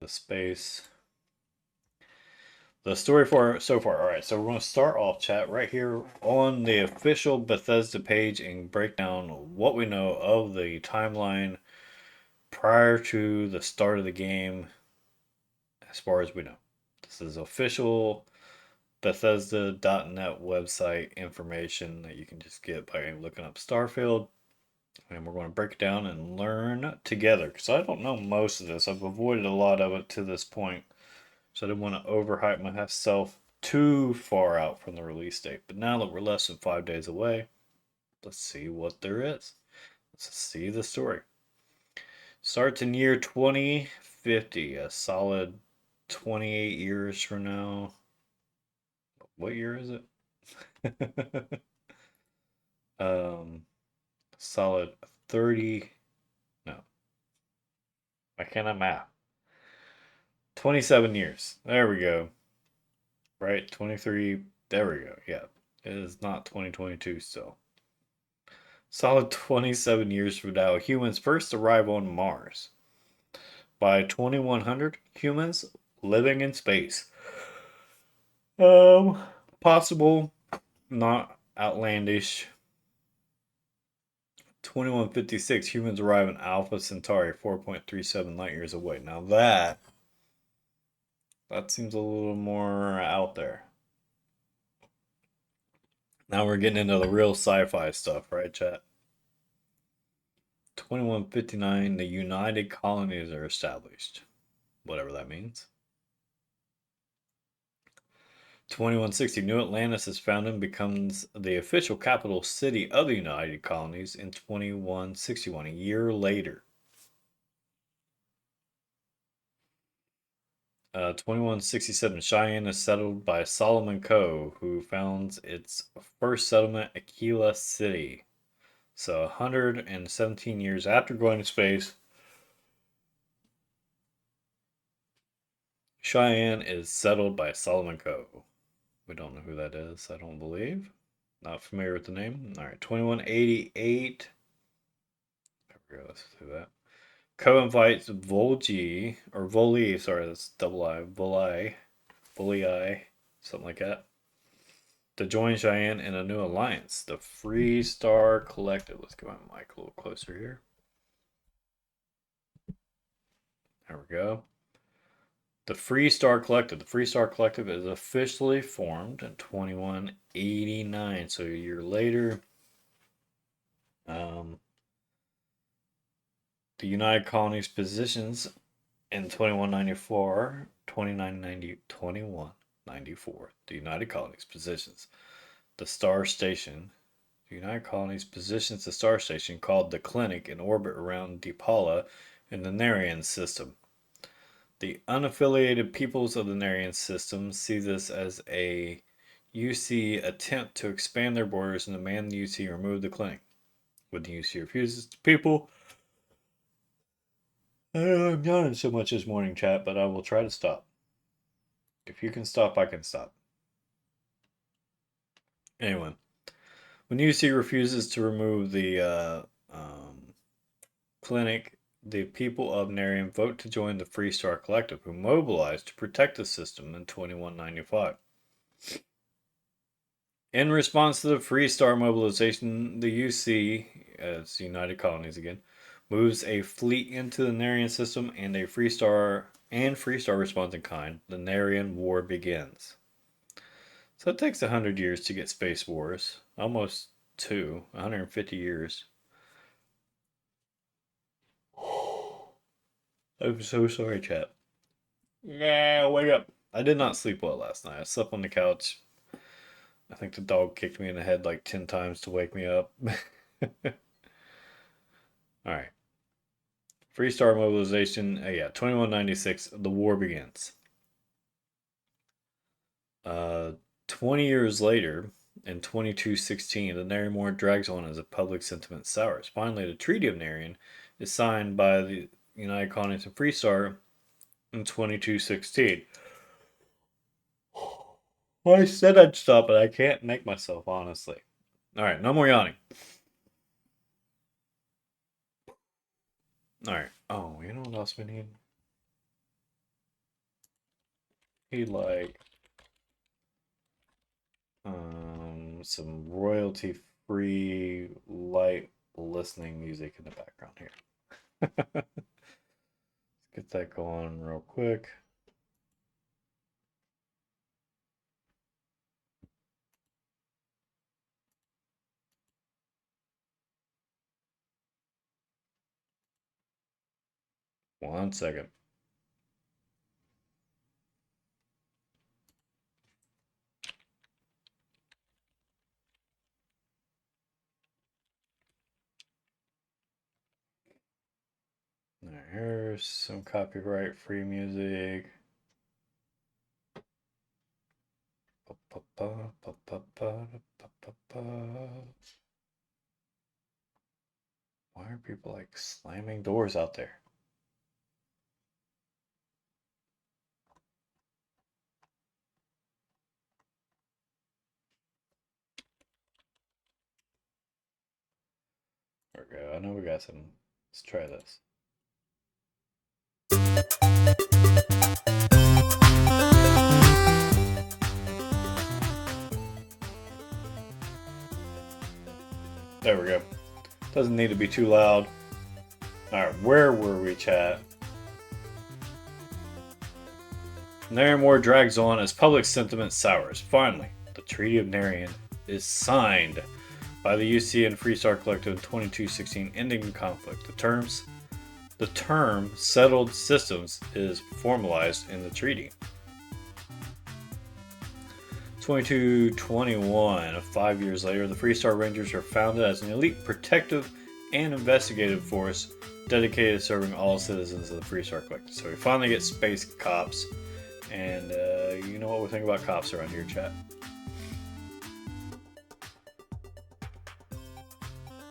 into space. The story for so far. All right, so we're going to start off chat right here on the official Bethesda page and break down what we know of the timeline prior to the start of the game, as far as we know. This is official Bethesda.net website information that you can just get by looking up Starfield. And we're going to break it down and learn together because I don't know most of this. I've avoided a lot of it to this point. So I didn't want to overhype myself too far out from the release date. But now that we're less than 5 days away, let's see what there is. Let's see the story. Starts in year 2050, a solid 28 years from now. What year is it? Solid 30. No, I cannot math. 27 years. There we go. Right? 23. There we go. Yeah. It is not 2022 still. Solid 27 years from now, humans first arrive on Mars. By 2100, humans living in space. Um, Possible, not outlandish. 2156, humans arrive in Alpha Centauri, 4.37 light years away. Now that seems a little more out there. Now we're getting into the real sci-fi stuff, right, chat? 2159, the United Colonies are established. Whatever that means. 2160, New Atlantis is founded and becomes the official capital city of the United Colonies in 2161, a year later. 2167, Cheyenne is settled by Solomon Coe, who founds its first settlement, Aquila City. So 117 years after going to space, Cheyenne is settled by Solomon Coe. We don't know who that is, I don't believe. Not familiar with the name. All right, 2188. There we go, let's do that. Coe invites Voli, sorry, that's double I, Volii, something like that, to join Cheyenne in a new alliance, the Free Star Collective. Let's get my mic a little closer here. There we go. The Free Star Collective. The Free Star Collective is officially formed in 2189, so a year later. The United Colonies positions in 2194, 2194. The United Colonies positions the star station. The United Colonies positions the star station called the Clinic in orbit around Deepala in the Narian system. The unaffiliated peoples of the Narian system see this as a UC attempt to expand their borders and demand the UC remove the clinic. When the UC refuses, the people. I know I'm yawning so much this morning, chat, but I will try to stop. If you can stop, I can stop. Anyway, when UC refuses to remove the clinic, the people of Narian vote to join the Free Star Collective, who mobilized to protect the system in 2195. In response to the Free Star mobilization, the UC, as United Colonies again, moves a fleet into the Narian system and a Free Star responds in kind. The Narian War begins. So it takes 100 years to get Space Wars. Almost 150 years. I'm so sorry, chat. Yeah, wake up. I did not sleep well last night. I slept on the couch. I think the dog kicked me in the head like 10 times to wake me up. Alright. Free Star mobilization. Yeah, 2196. The war begins. 20 years later, in 2216, the Narian War drags on as the public sentiment sours. Finally, the Treaty of Narian is signed by the United Colonies and Free Star in 2216. Well, I said I'd stop, but I can't make myself, honestly. Alright, no more yawning. Alright. Oh, you know what else we need? He like some royalty free light listening music in the background here. Let's get that going real quick. One second. Here's some copyright free music. Why are people like slamming doors out there? There we go. I know we got some. Let's try this. There we go. Doesn't need to be too loud. Alright, where were we, chat? Narramore drags on as public sentiment sours. Finally, the Treaty of Narian is signed by the UC and Freestar Collective in 2216, ending the conflict. The term settled systems is formalized in the treaty. 2221, 5 years later, the Freestar Rangers are founded as an elite protective and investigative force dedicated to serving all citizens of the Freestar Collective. So we finally get space cops, and you know what we think about cops around here, chat.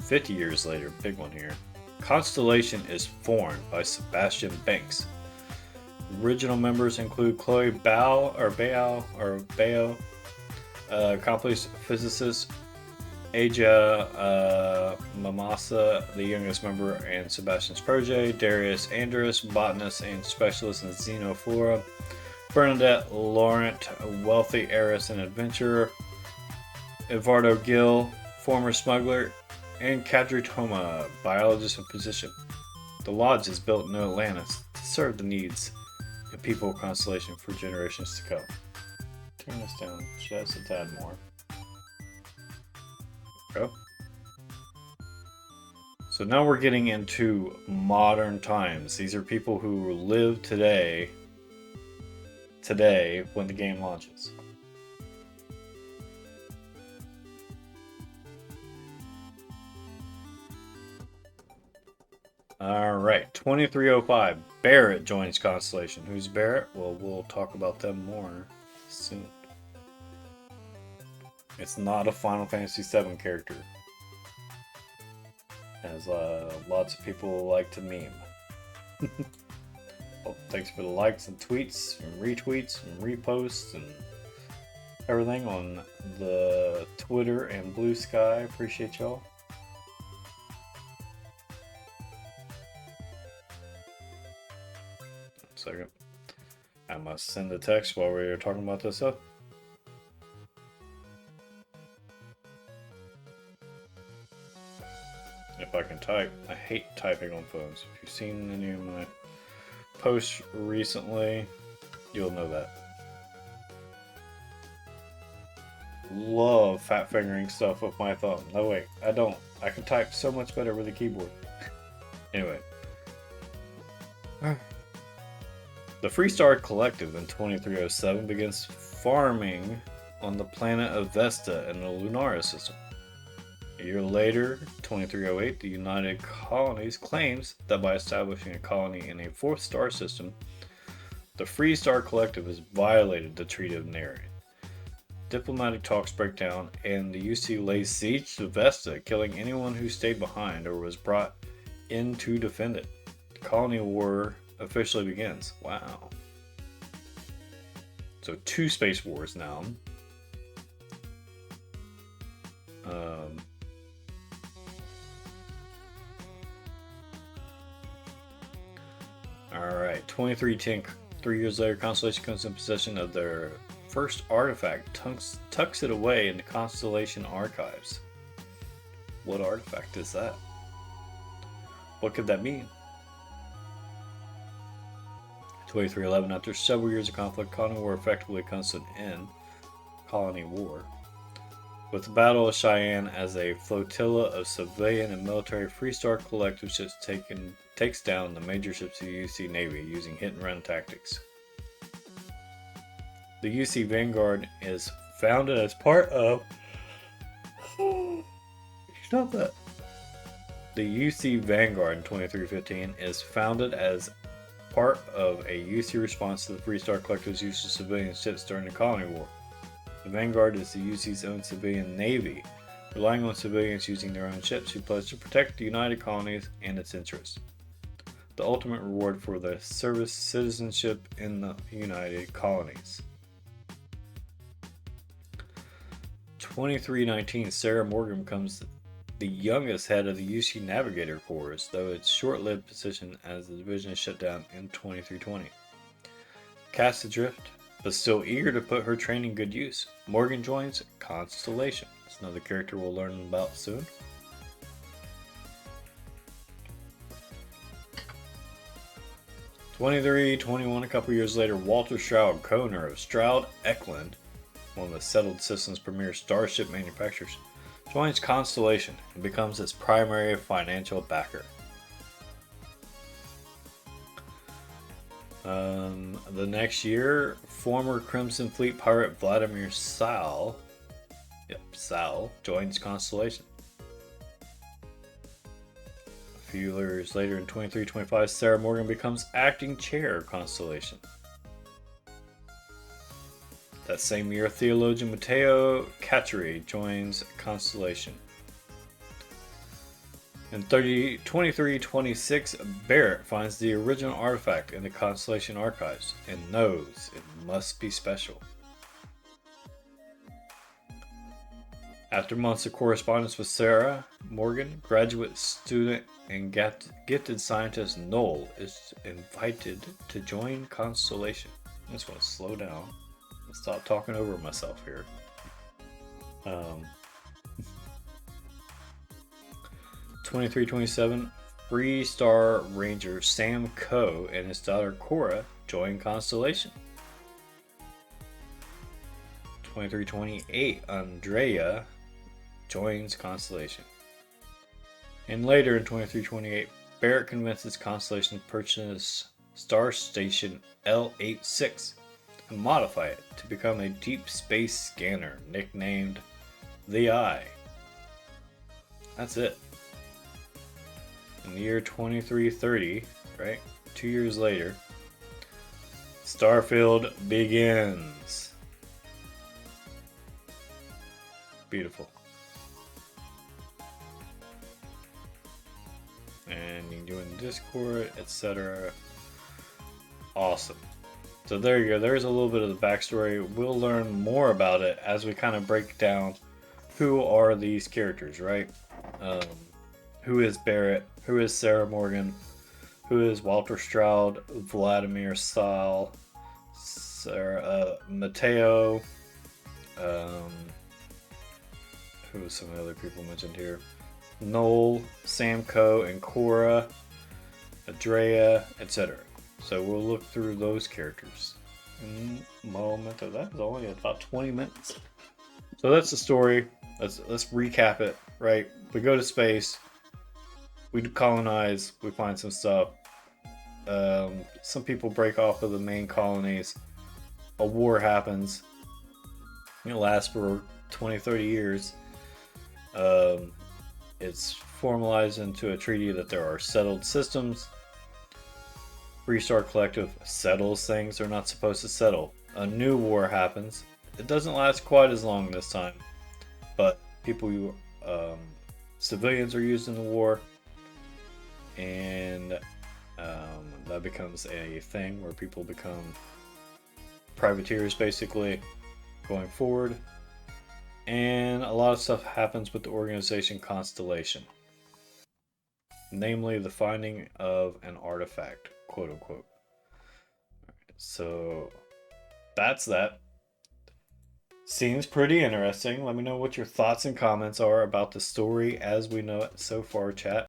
50 years later, big one here. Constellation is formed by Sebastian Banks. Original members include Chloe Bao, accomplished physicist Aja Mamasa, the youngest member, and Sebastian's protege, Darius Andrus, botanist and specialist in xenoflora, Bernadette Laurent, wealthy heiress and adventurer, Eduardo Gill, former smuggler, and Kadri Toma, biologist and physician. The lodge is built in Atlantis to serve the needs of people of Constellation for generations to come. Turn this down just a tad more. Go. So now we're getting into modern times. These are people who live today when the game launches. Alright, 2305. Barrett joins Constellation. Who's Barrett? Well, we'll talk about them more soon. It's not a Final Fantasy VII character, as lots of people like to meme. Well, thanks for the likes and tweets and retweets and reposts and everything on the Twitter and Blue Sky. Appreciate y'all. Second. I must send a text while we're talking about this stuff. If I can type. I hate typing on phones. If you've seen any of my posts recently, you'll know that. Love fat fingering stuff with my thumb. No, wait, I don't. I can type so much better with a keyboard. Anyway. The Freestar Collective in 2307 begins farming on the planet of Vesta in the Lunaris system. A year later, 2308, the United Colonies claims that by establishing a colony in a fourth star system, the Freestar Collective has violated the Treaty of Narian. Diplomatic talks break down, and the UC lays siege to Vesta, killing anyone who stayed behind or was brought in to defend it. The colony war officially begins. Wow. So 2 space wars now. Alright, 2310 3 years later, Constellation comes in possession of their first artifact, tucks it away into Constellation archives. What artifact is that? What could that mean? 2311, after several years of conflict, Colony War effectively comes to an end. Colony War. With the Battle of Cheyenne as a flotilla of civilian and military Freestar Collective ships takes down the major ships of the UC Navy using hit-and-run tactics. The UC Vanguard is founded as part of... Stop that. The UC Vanguard in 2315 is founded as part of a UC response to the Freestar Collective's use of civilian ships during the Colony War. The Vanguard is the UC's own civilian navy, relying on civilians using their own ships who pledge to protect the United Colonies and its interests. The ultimate reward for the service citizenship in the United Colonies. 2319, Sarah Morgan becomes the youngest head of the UC Navigator Corps, though its short-lived position as the division is shut down in 2320. Cast adrift, but still eager to put her training good use, Morgan joins Constellation. It's another character we'll learn about soon. '21, a couple years later, Walter Stroud, co-owner of Stroud Eklund, one of the Settled Systems' premier starship manufacturers, joins Constellation and becomes its primary financial backer. The next year, former Crimson Fleet pirate Vladimir Sal joins Constellation. A few years later, in 2325, Sarah Morgan becomes acting chair of Constellation. That same year, theologian Matteo Cacciari joins Constellation. In 2326, Barrett finds the original artifact in the Constellation archives and knows it must be special. After months of correspondence with Sarah Morgan, graduate student and gifted scientist Noel is invited to join Constellation. I just want to slow down and stop talking over myself here. 2327, Freestar Ranger Sam Coe and his daughter Cora join Constellation. 2328, Andrea joins Constellation. And later in 2328, Barrett convinces Constellation to purchase Star Station L86 and modify it to become a deep space scanner nicknamed the Eye. That's it. In the year 2330, right, 2 years later, Starfield begins. Beautiful. And you can do it in Discord, etc. Awesome. So there you go. There's a little bit of the backstory. We'll learn more about it as we kind of break down who are these characters, right? Who is Barrett? Who is Sarah Morgan? Who is Walter Stroud? Vladimir Sal? Matteo? Who was some of the other people mentioned here? Noel, Sam Coe, and Cora, Andrea, etc. So we'll look through those characters in a moment. That is only about 20 minutes. So that's the story. Let's recap it, right? We go to space. We colonize. We find some stuff. Some people break off of the main colonies. A war happens. It lasts for 20, 30 years. It's formalized into a treaty that there are settled systems. Freestar Collective settles things they're not supposed to settle. A new war happens. It doesn't last quite as long this time, but civilians are used in the war, and that becomes a thing where people become privateers basically going forward. And a lot of stuff happens with the organization Constellation. Namely, the finding of an artifact, quote unquote. So that's that. Seems pretty interesting. Let me know what your thoughts and comments are about the story as we know it so far, chat.